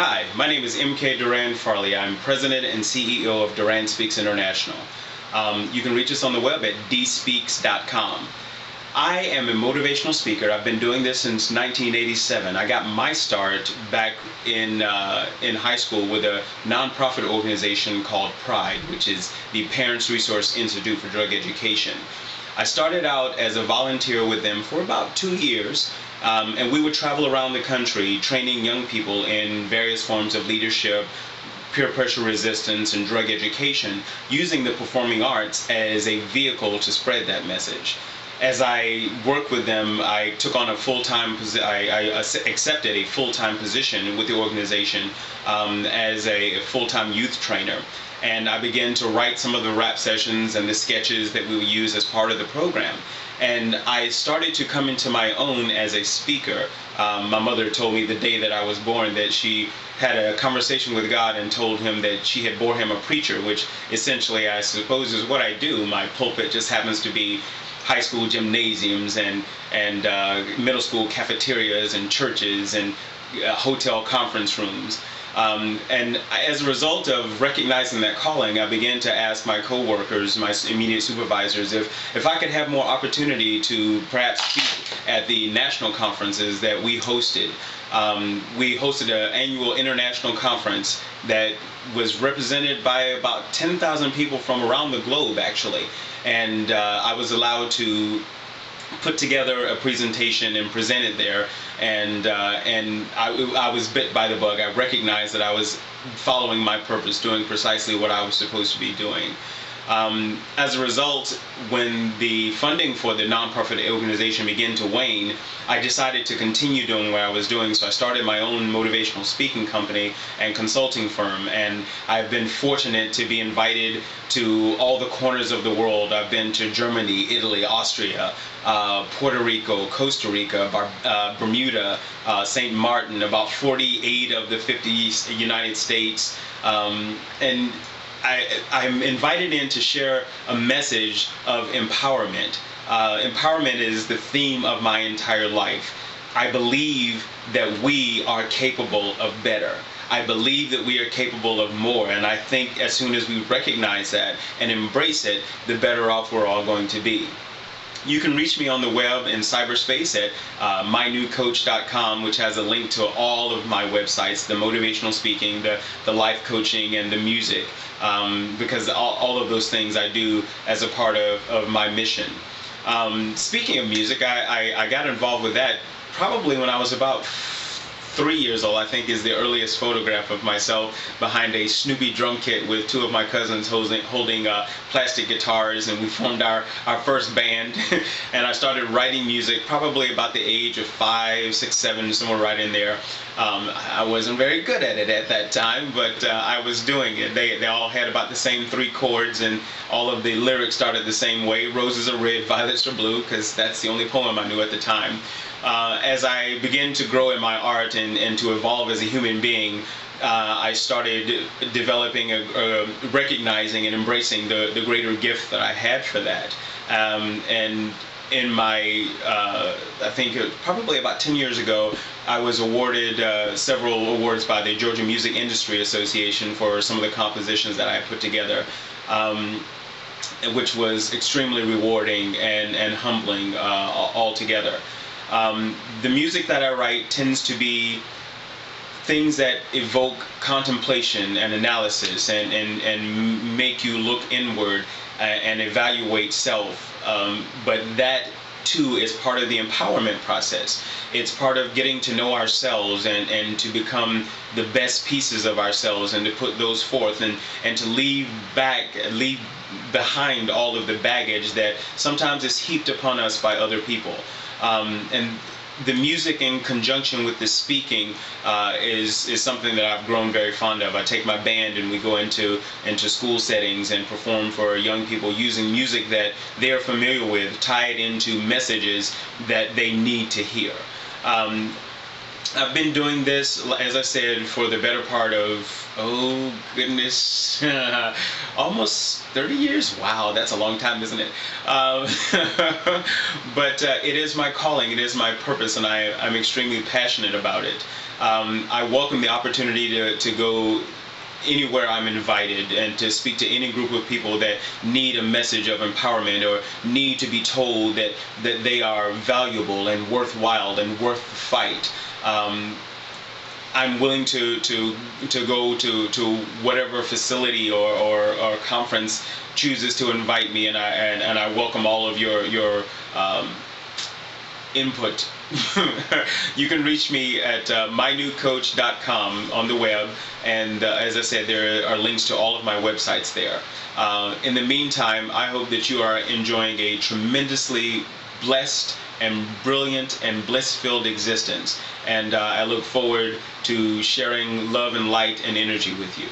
Hi, my name is M.K. Durant Farley. I'm President and CEO of Durant Speaks International. You can reach us on the web at dspeaks.com. I am a motivational speaker. I've been doing this since 1987. I got my start back in high school with a nonprofit organization called PRIDE, which is the Parents Resource Institute for Drug Education. I started out as a volunteer with them for about 2 years, and we would travel around the country training young people in various forms of leadership, peer pressure resistance, and drug education, using the performing arts as a vehicle to spread that message. As I worked with them, I took on a full-time accepted a full-time position with the organization as a full-time youth trainer. And I began to write some of the rap sessions and the sketches that we would use as part of the program. And I started to come into my own as a speaker. My mother told me the day that I was born that she had a conversation with God and told him that she had bore him a preacher, which essentially I suppose is what I do. My pulpit just happens to be high school gymnasiums and middle school cafeterias and churches and hotel conference rooms. And as a result of recognizing that calling, I began to ask my coworkers, my immediate supervisors, if I could have more opportunity to perhaps speak at the national conferences that we hosted. We hosted an annual international conference that was represented by about 10,000 people from around the globe, actually. And I was allowed to put together a presentation and present it there, and I was bit by the bug. I recognized that I was following my purpose, doing precisely what I was supposed to be doing. As a result, when the funding for the nonprofit organization began to wane, I decided to continue doing what I was doing, so I started my own motivational speaking company and consulting firm, and I've been fortunate to be invited to all the corners of the world. I've been to Germany, Italy, Austria, Puerto Rico, Costa Rica, Bermuda, St. Martin, about 48 of the 50 United States, and I'm invited in to share a message of empowerment. Empowerment is the theme of my entire life. I believe that we are capable of better. I believe that we are capable of more, and I think as soon as we recognize that and embrace it, the better off we're all going to be. You can reach me on the web in cyberspace at mynewcoach.com, which has a link to all of my websites, the motivational speaking, the life coaching, and the music, because all of those things I do as a part of my mission. Speaking of music, I got involved with that probably when I was about 3 years old. I think is the earliest photograph of myself behind a Snoopy drum kit with 2 of my cousins holding plastic guitars, and we formed our first band. And I started writing music probably about the age of 5, 6, 7, somewhere right in there. I wasn't very good at it at that time, but I was doing it. They all had about the same 3 chords, and all of the lyrics started the same way. Roses are red, violets are blue, because that's the only poem I knew at the time. As I began to grow in my art and to evolve as a human being, I started developing, recognizing and embracing the greater gift that I had for that. And in my, I think probably about 10 years ago, I was awarded several awards by the Georgia Music Industry Association for some of the compositions that I put together, which was extremely rewarding and humbling altogether. The music that I write tends to be things that evoke contemplation and analysis and make you look inward and evaluate self. But that too is part of the empowerment process. It's part of getting to know ourselves and to become the best pieces of ourselves and to put those forth and to leave behind all of the baggage that sometimes is heaped upon us by other people. And the music in conjunction with the speaking is something that I've grown very fond of. I take my band and we go into school settings and perform for young people using music that they're familiar with, tied into messages that they need to hear. I've been doing this, as I said, for the better part of, oh goodness, almost 30 years. Wow, that's a long time, isn't it? But it is my calling, it is my purpose, and I'm extremely passionate about it. I welcome the opportunity to go anywhere I'm invited and to speak to any group of people that need a message of empowerment or need to be told that they are valuable and worthwhile and worth the fight. I'm willing to go to whatever facility or conference chooses to invite me, and I welcome all of your input. You can reach me at mynewcoach.com on the web, and as I said, there are links to all of my websites there. In the meantime, I hope that you are enjoying a tremendously blessed and brilliant and bliss-filled existence, and I look forward to sharing love and light and energy with you.